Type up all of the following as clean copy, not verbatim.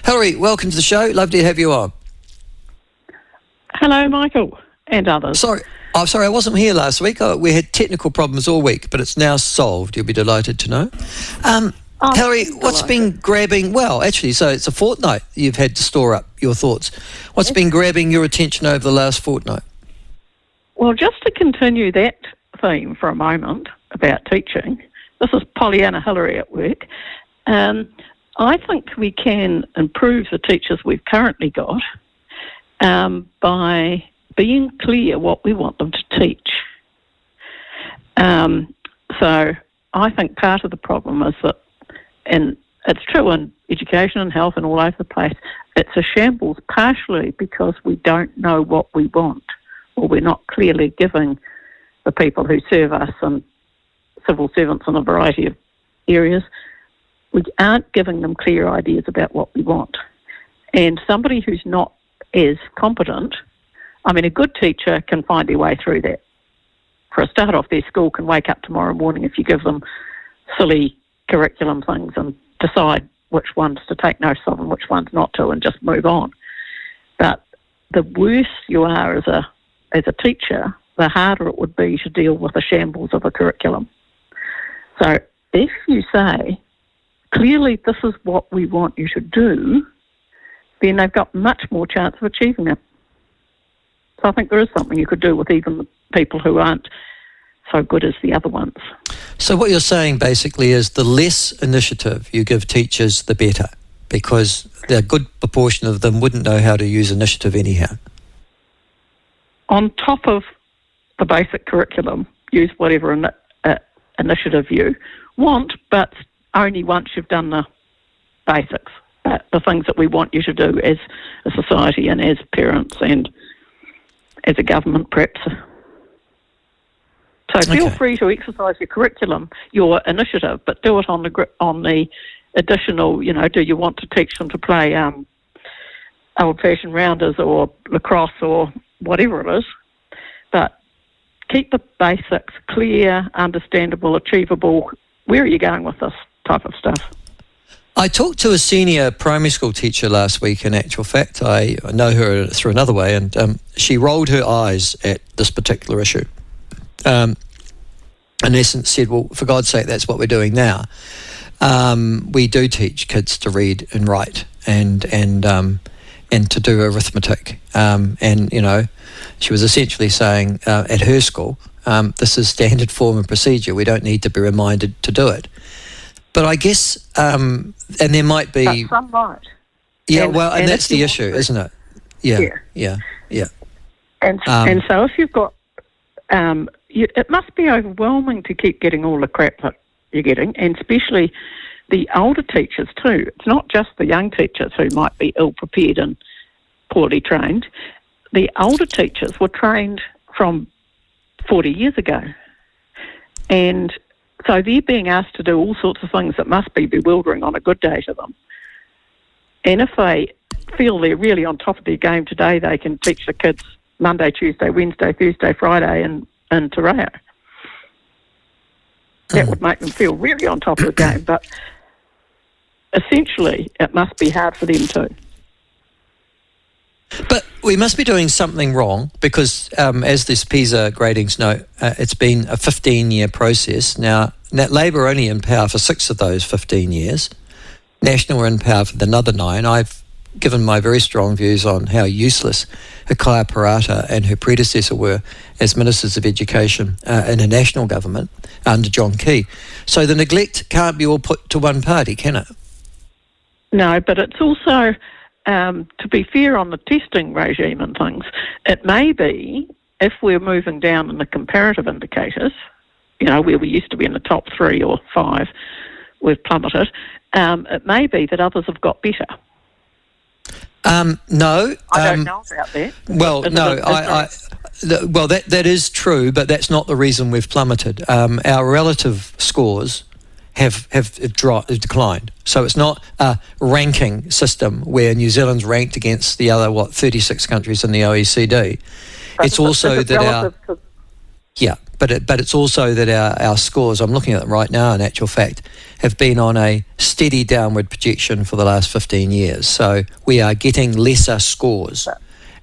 Hilary, welcome to the show. Love to have you on. Hello, Michael, and others. Sorry, I wasn't here last week. We had technical problems all week, but it's now solved. You'll be delighted to know. Hilary, what's been grabbing... Well, actually, so it's a fortnight you've had to store up your thoughts. What's been grabbing your attention over the last fortnight? Well, just to continue that theme for a moment about teaching, this is Pollyanna Hilary at work. I think we can improve the teachers we've currently got by being clear what we want them to teach. So I think part of the problem is that, and it's true in education and health and all over the place, it's a shambles partially because we don't know what we want, or we're not clearly giving the people who serve us and civil servants in a variety of areas, we aren't giving them clear ideas about what we want. And somebody who's not as competent, I mean, a good teacher can find their way through that. For a start off, their school can wake up tomorrow morning if you give them silly curriculum things and decide which ones to take notice of and which ones not to, and just move on. But the worse you are as a teacher, the harder it would be to deal with the shambles of a curriculum. So if you say, clearly this is what we want you to do, then they've got much more chance of achieving it. So I think there is something you could do with even the people who aren't so good as the other ones. So what you're saying basically is the less initiative you give teachers, the better, because a good proportion of them wouldn't know how to use initiative anyhow. On top of the basic curriculum, use whatever initiative you want, but only once you've done the basics, the things that we want you to do as a society and as parents and as a government, perhaps. So feel free to exercise your curriculum, your initiative, but do it on the additional, do you want to teach them to play old-fashioned rounders or lacrosse or whatever it is. But keep the basics clear, understandable, achievable. Where are you going with this type of stuff? I talked to a senior primary school teacher last week, in actual fact. I know her through another way, and she rolled her eyes at this particular issue. In essence said, well, for God's sake, that's what we're doing now. We do teach kids to read and write and to do arithmetic. She was essentially saying at her school, this is standard form and procedure. We don't need to be reminded to do it. But I guess, and there might be... But some might. Yeah, and that's the issue, isn't it? Yeah. And so if you've got... it must be overwhelming to keep getting all the crap that you're getting, and especially the older teachers too. It's not just the young teachers who might be ill-prepared and poorly trained. The older teachers were trained from 40 years ago. And so they're being asked to do all sorts of things that must be bewildering on a good day to them. And if they feel they're really on top of their game today, they can teach the kids Monday, Tuesday, Wednesday, Thursday, Friday in Te Reo. That would make them feel really on top of the game, but essentially it must be hard for them too. But we must be doing something wrong because, as this PISA gradings note, it's been a 15-year process. Now, Labour are only in power for 6 of those 15 years. National are in power for another 9. I've given my very strong views on how useless Hikaya Parata and her predecessor were as Ministers of Education in a national government under John Key. So the neglect can't be all put to one party, can it? No, but it's also... to be fair on the testing regime and things, it may be, if we're moving down in the comparative indicators, where we used to be in the top 3 or 5, we've plummeted, it may be that others have got better. No. I don't know about that. Well, no, that is true, but that's not the reason we've plummeted. Our relative scores have declined. So it's not a ranking system where New Zealand's ranked against the other, 36 countries in the OECD. But it's also that our... Yeah, but it's also that our scores, I'm looking at them right now in actual fact, have been on a steady downward projection for the last 15 years. So we are getting lesser scores.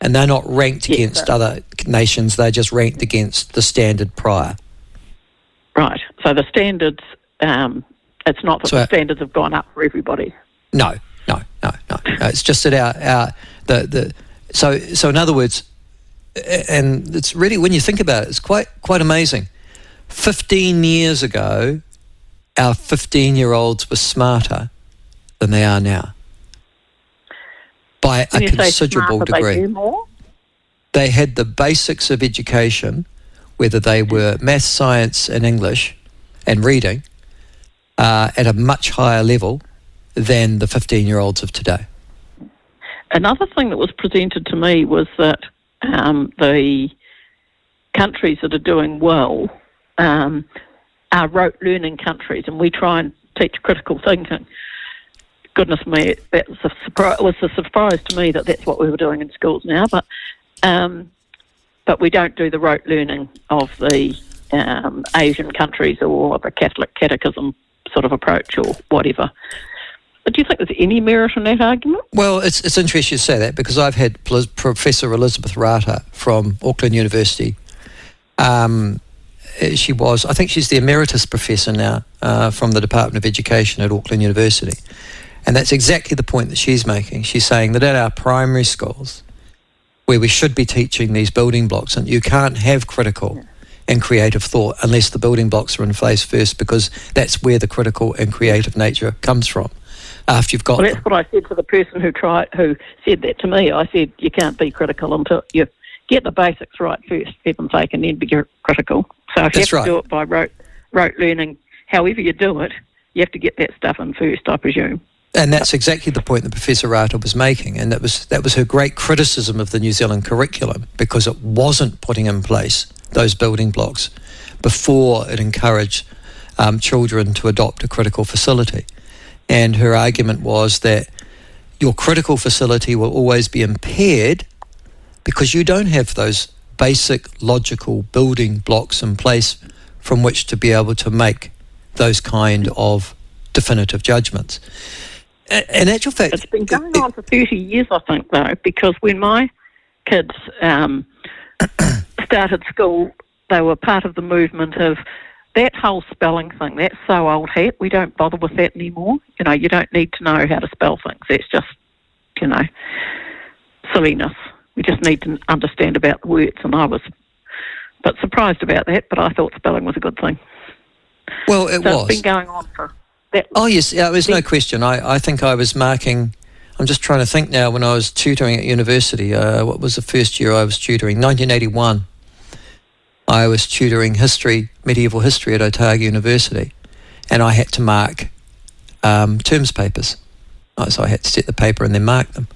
And they're not ranked against other nations, they're just ranked against the standard prior. Right. So the standards, it's not that the standards have gone up for everybody. No. It's just that so in other words, and it's really, when you think about it, it's quite amazing. 15 years ago, our 15-year-olds were smarter than they are now. By a considerable degree. They knew more? They had the basics of education, whether they were math, science and English and reading, at a much higher level than the 15-year-olds of today. Another thing that was presented to me was that the countries that are doing well are rote learning countries, and we try and teach critical thinking. Goodness me, that was a surprise to me that that's what we were doing in schools now, but we don't do the rote learning of the Asian countries or the Catholic catechism sort of approach or whatever. But do you think there's any merit in that argument? Well, it's interesting you say that, because I've had Professor Elizabeth Rata from Auckland University. I think she's the emeritus professor now from the Department of Education at Auckland University. And that's exactly the point that she's making. She's saying that at our primary schools, where we should be teaching these building blocks, and you can't have critical and creative thought unless the building blocks are in place first, because that's where the critical and creative nature comes from. After you've got them. That's what I said to the person who said that to me. I said, you can't be critical until you get the basics right first, for heaven's sake, and then be critical. So if you have to do it by rote learning, however you do it, you have to get that stuff in first, I presume. And that's exactly the point that Professor Rata was making, and that was her great criticism of the New Zealand curriculum, because it wasn't putting in place those building blocks before it encouraged children to adopt a critical facility. And her argument was that your critical facility will always be impaired because you don't have those basic logical building blocks in place from which to be able to make those kind of definitive judgments. In actual fact, it's been going on for 30 years, I think, though, because when my kids started school, they were part of the movement of that whole spelling thing. That's so old hat. We don't bother with that anymore. You know, you don't need to know how to spell things. That's just, silliness. We just need to understand about the words. And I was a bit surprised about that, but I thought spelling was a good thing. Well, it was. It's been going on for that. Oh, yes, there's no question. I think I was marking, I'm just trying to think now, when I was tutoring at university, what was the first year I was tutoring? 1981. I was tutoring medieval history at Otago University, and I had to mark terms papers. So I had to set the paper and then mark them.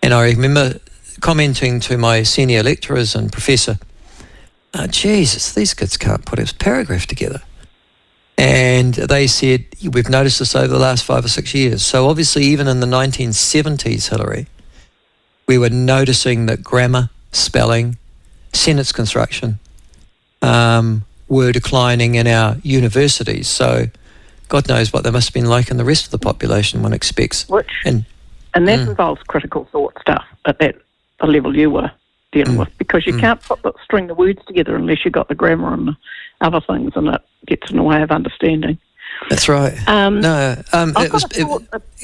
And I remember commenting to my senior lecturers and professor, Jesus, these kids can't put a paragraph together. And they said, we've noticed this over the last 5 or 6 years. So obviously even in the 1970s, Hilary, we were noticing that grammar, spelling, sentence construction were declining in our universities. So God knows what they must have been like in the rest of the population, one expects. And that involves critical thought stuff at the level you were dealing with, because you can't string the words together unless you've got the grammar and the other things, and it gets in the way of understanding. That's right.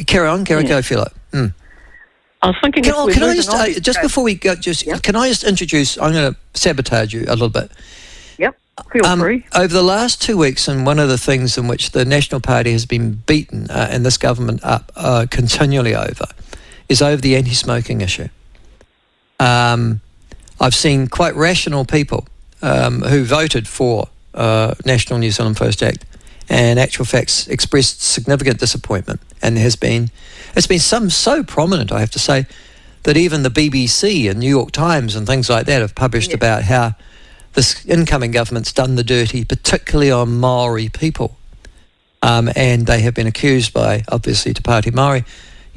Carry on, go if you like. I was thinking, can I just before we go, can I just introduce, I'm going to sabotage you a little bit. Yep, feel free. Over the last 2 weeks, and one of the things in which the National Party has been beaten and this government up continually over is over the anti-smoking issue. I've seen quite rational people who voted for National New Zealand First Act, and actual facts expressed significant disappointment. And it's been some so prominent, I have to say, that even the BBC and New York Times and things like that have published about how this incoming government's done the dirty, particularly on Maori people. And they have been accused by, obviously, Te Pāti Māori,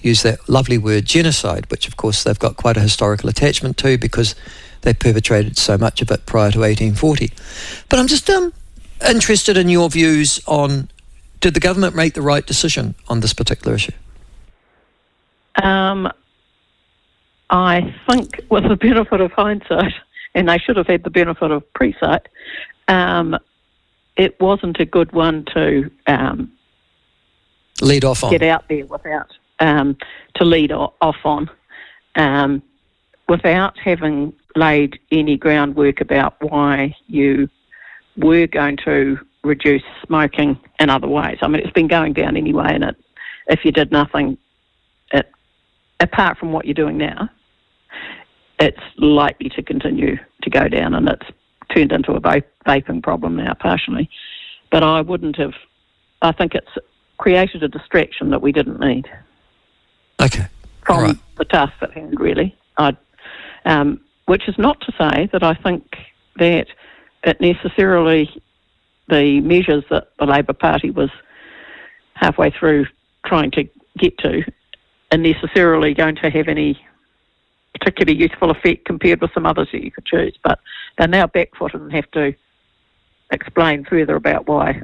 use that lovely word genocide, which of course they've got quite a historical attachment to, because they perpetrated so much of it prior to 1840. But I'm just interested in your views on, did the government make the right decision on this particular issue? I think with the benefit of hindsight, and they should have had the benefit of pre-sight, it wasn't a good one to lead off on. Get out there without, to lead off on, without having laid any groundwork about why you were going to reduce smoking in other ways. I mean, it's been going down anyway, and if you did nothing, apart from what you're doing now, it's likely to continue to go down, and it's turned into a vaping problem now, partially. But I think it's created a distraction that we didn't need. Okay. From the task at hand, really. Which is not to say that I think that it necessarily, the measures that the Labor Party was halfway through trying to get to, are necessarily going to have any particularly useful effect compared with some others that you could choose. But they're now backfooted and have to explain further about why.